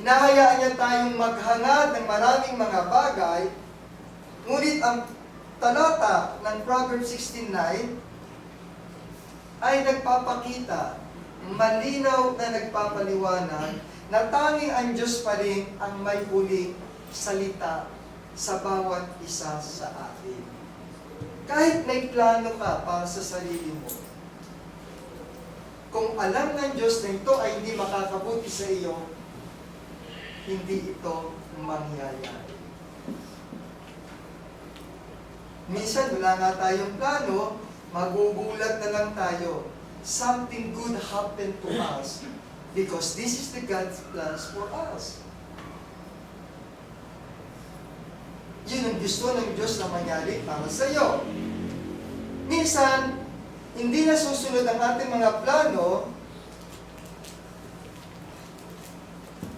Hinahayaan niya tayong maghangad ng maraming mga bagay, ngunit ang talata ng Proverbs 16:9 ay nagpapakita, malinaw na nagpapaliwanag, na tanging ang Diyos pa rin ang may huling salita sa bawat isa sa atin. Kahit may plano ka para sa sarili mo, kung alam ng Diyos na ito ay hindi makakabuti sa iyo, hindi ito mangyayari. Minsan, wala nga tayong plano, magugulat na lang tayo. Something good happened to us because this is the God's plans for us. Yun ang gusto ng Diyos na mangyari para sa iyo. Minsan, hindi na susunod ang ating mga plano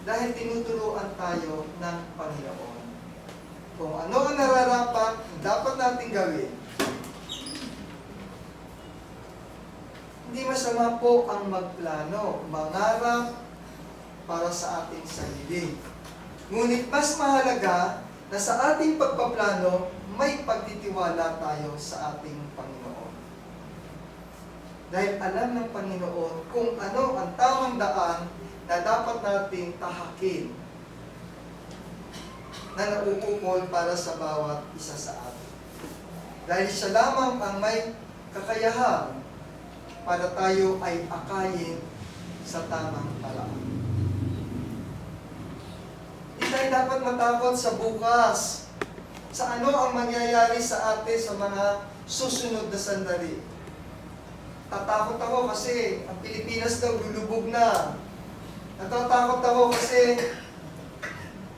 dahil tinuturuan tayo ng Panginoon. Kung ano ang nararapat, dapat natin gawin. Hindi masama po ang magplano, mangarap para sa ating sarili. Ngunit mas mahalaga na sa ating pagpaplano, may pagtitiwala tayo sa ating Panginoon. Dahil alam ng Panginoon kung ano ang tamang daan na dapat nating tahakin na nauukol para sa bawat isa sa atin. Dahil siya lamang ang may kakayahan para tayo ay akayin sa tamang paraan. Hindi tayo dapat matakot sa bukas, sa ano ang mangyayari sa atin sa mga susunod na sandali. Tatakot ako kasi ang Pilipinas daw lulubog na. Natatakot ako kasi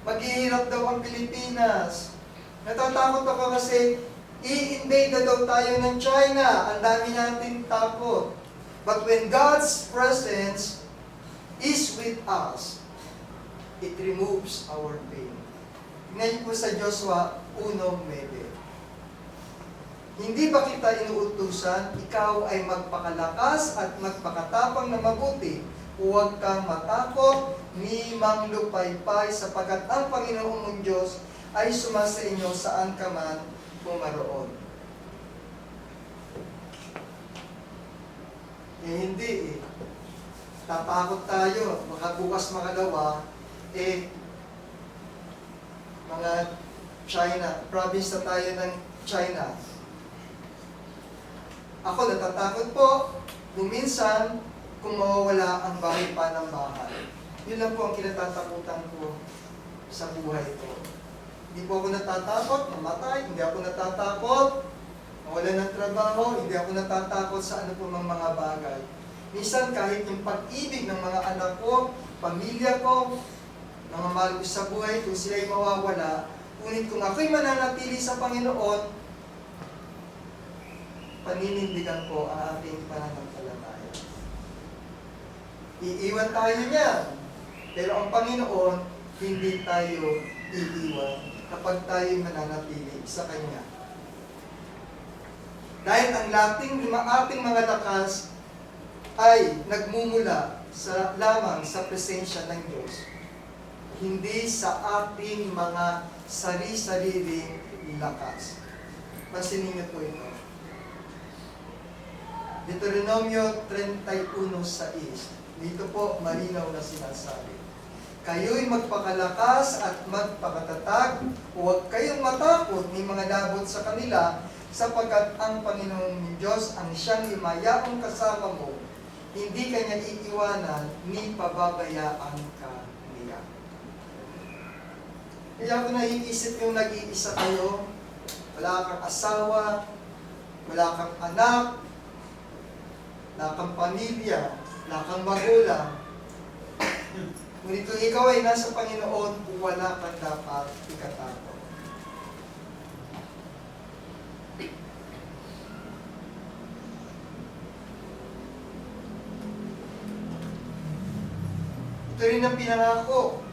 maghihirap daw ang Pilipinas. Natatakot ako kasi i-invade na daw tayo ng China. Ang dami natin takot. But when God's presence is with us, it removes our pain. Tingnan po sa Joshua 1:9. Hindi ba kita inuutusan, ikaw ay magpakalakas at magpakatapang na mabuti. Huwag kang matakot, ni manglupaypay, sapagkat ang Panginoong mong Diyos ay sumasa inyo saan ka man pumaroon. Hindi eh. Tatakot tayo, baka bukas makalawa, mga China, province na tayo ng China. Ako natatakot po, kung minsan, kung mawawala ang bahay pa ng bahay. Yun lang po ang kinatatakutan ko sa buhay ko. Hindi po ako natatakot mamatay, hindi ako natatakot mawala ng trabaho, hindi ako natatakot sa ano po mga bagay. Minsan kahit yung pag-ibig ng mga anak ko, pamilya ko, mga mahal ko sa buhay, kung sila'y mawawala, ngunit kung ako'y mananatili sa Panginoon, paninindigan ko ang ating pananampalataya. Iiwan tayo niyan. Pero ang Panginoon, hindi tayo iiwan kapag tayo mananatili sa Kanya. Dahil ang ating mga lakas ay nagmumula lamang sa presensya ng Diyos. Hindi sa ating mga sari-sariling lakas. Pansinin niyo po ito. Deuteronomio 31:6. Dito po malinaw na sinasabi. Kayo'y magpakalakas at magpakatatag, huwag kayong matakot ni mga labot sa kanila, sapagkat ang Panginoong Diyos ang siyang himayakong kasama mo, hindi kanya iiwanan, ni pababayaan ka niya. Kaya kung naiisip yung nag-iisa kayo, wala kang asawa, wala kang anak, wala kang pamilya, wala kang magulang, ngunit kung ikaw ay nasa Panginoon, wala kang dapat ikatakot. Ito rin ang pinangako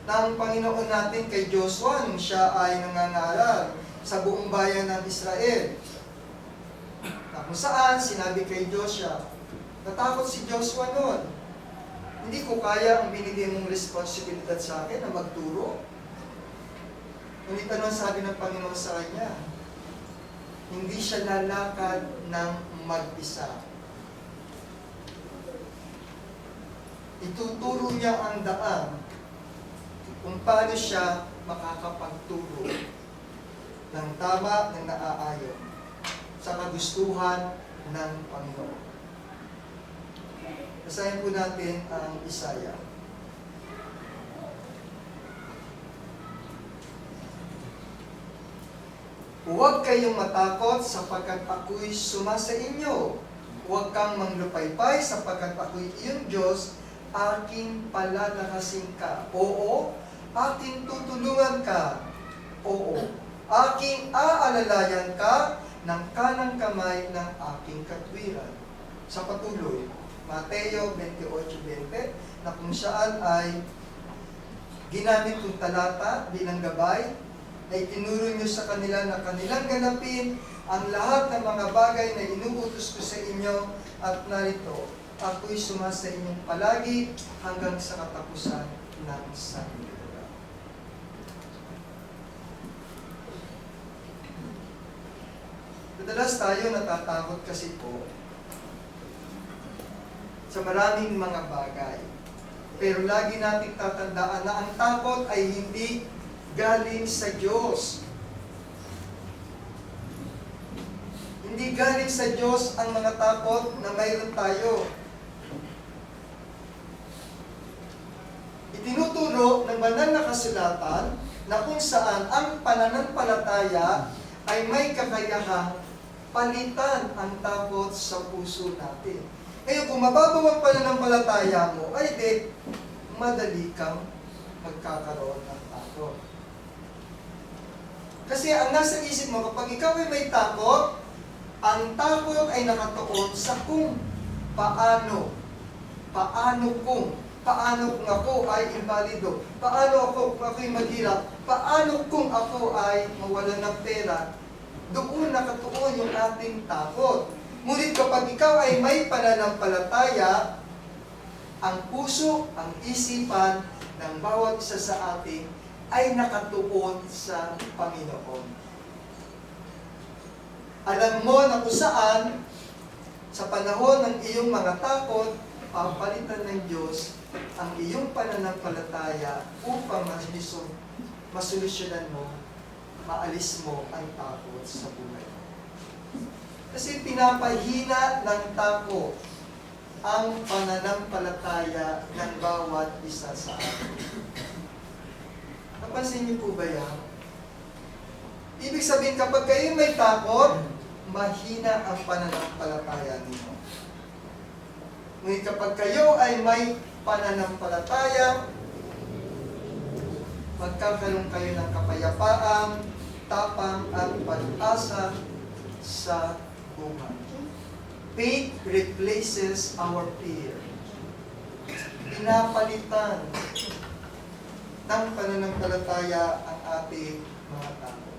ng Panginoon natin kay Joshua nung siya ay nangangaral sa buong bayan ng Israel. Na kung saan sinabi kay Joshua, natakot si Joshua noon. Hindi ko kaya ang binigay mong responsibilidad sa akin na magturo. Ngunit ano ang sabi ng Panginoon sa kanya? Hindi siya lalakad ng mag-isa. Ituturo niya ang daan kung paano siya makakapagturo ng tama, ng naaayon sa kagustuhan ng Panginoon. Basahin po natin ang Isaiah. Huwag kayong matakot sapagkat ako'y sumasa inyo. Huwag kang manglupaypay sapagkat ako'y iyong Diyos, aking palalakasin ka. Oo, aking tutulungan ka. Oo, aking aalalayan ka ng kanang kamay ng aking katwiran. Sa patuloy, Mateo 28:20, na kung saan ay ginamit kong talata bilang gabay, na itinuro niyo sa kanila na kanilang ganapin ang lahat ng mga bagay na inuutos ko sa inyo, at narito, ako'y sumasa inyong palagi hanggang sa katapusan ng sanlibutan. Madalas tayo natatakot kasi po sa maraming mga bagay. Pero lagi nating tatandaan na ang takot ay hindi galing sa Diyos. Hindi galing sa Diyos ang mga takot na mayroon tayo. Itinuturo ng banal na kasulatan na kung saan ang pananampalataya ay may kakayahang palitan ang takot sa puso natin. Ngayon, kung mababaw ang pananampalataya mo, ay di, madali kang magkakaroon ng takot. Kasi ang nasa isip mo, kapag ikaw ay may takot, ang takot ay nakatuon sa kung paano. Paano kung ako ay invalido? Paano ako kung ako'y maghirap? Paano kung ako ay mawalan ng pera? Doon nakatuon yung ating takot. Ngunit kapag ikaw ay may pananampalataya, ang puso, ang isipan ng bawat isa sa atin ay nakatuon sa Panginoon. Alam mo na kung saan, sa panahon ng iyong mga takot, papalitan ng Diyos ang iyong pananampalataya upang masolusyonan mo, maalis mo ang takot sa buhay. Kasi pinapahina ng takot ang pananampalataya ng bawat isa sa atin. Napansin niyo po ba yan? Ibig sabihin, kapag kayo may takot, mahina ang pananampalataya ninyo. Ngunit kapag kayo ay may pananampalataya, magkakaroon kayo ng kapayapaan, tapang at pag-asa sa buhay. Faith replaces our fear. Pinapalitan ng pananampalataya ang ating mga takot.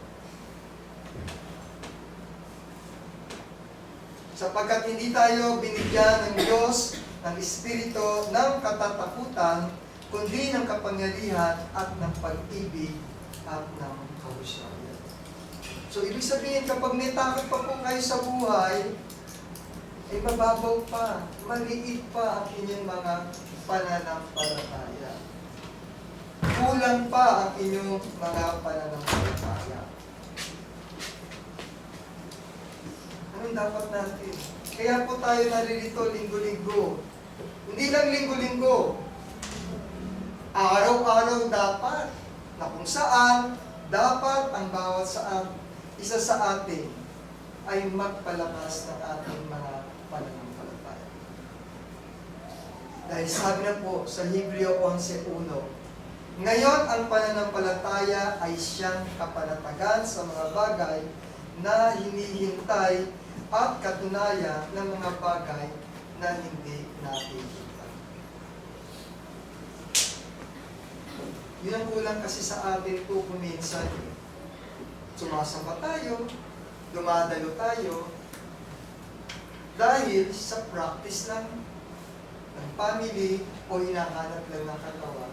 Sapagkat hindi tayo binigyan ng Diyos ng Espiritu ng katatakutan, kundi ng kapangyarihan at ng pag-ibig at ng kahusayan. So, ibig sabihin, kapag may takot pa po kayo sa buhay, ay mababaw pa, maliit pa ang inyong mga pananampalataya. Kulang pa ang inyong mga pananampalataya. Anong dapat natin? Kaya po tayo naririto linggo-linggo. Hindi lang linggo-linggo. Araw-araw dapat. Na kung saan, dapat ang bawat isa sa atin ay magpalakas ng ating mga pananampalataya. Dahil sabi na po sa Hebreo 11:1, ngayon ang pananampalataya ay siyang kapanatagan sa mga bagay na hinihintay at katunayan ng mga bagay na hindi nakikita. Yun ang kulang kasi sa atin po kuminsan. Sumasamba tayo, dumadalo tayo, dahil sa practice ng family o hinahanap lang ng katawan,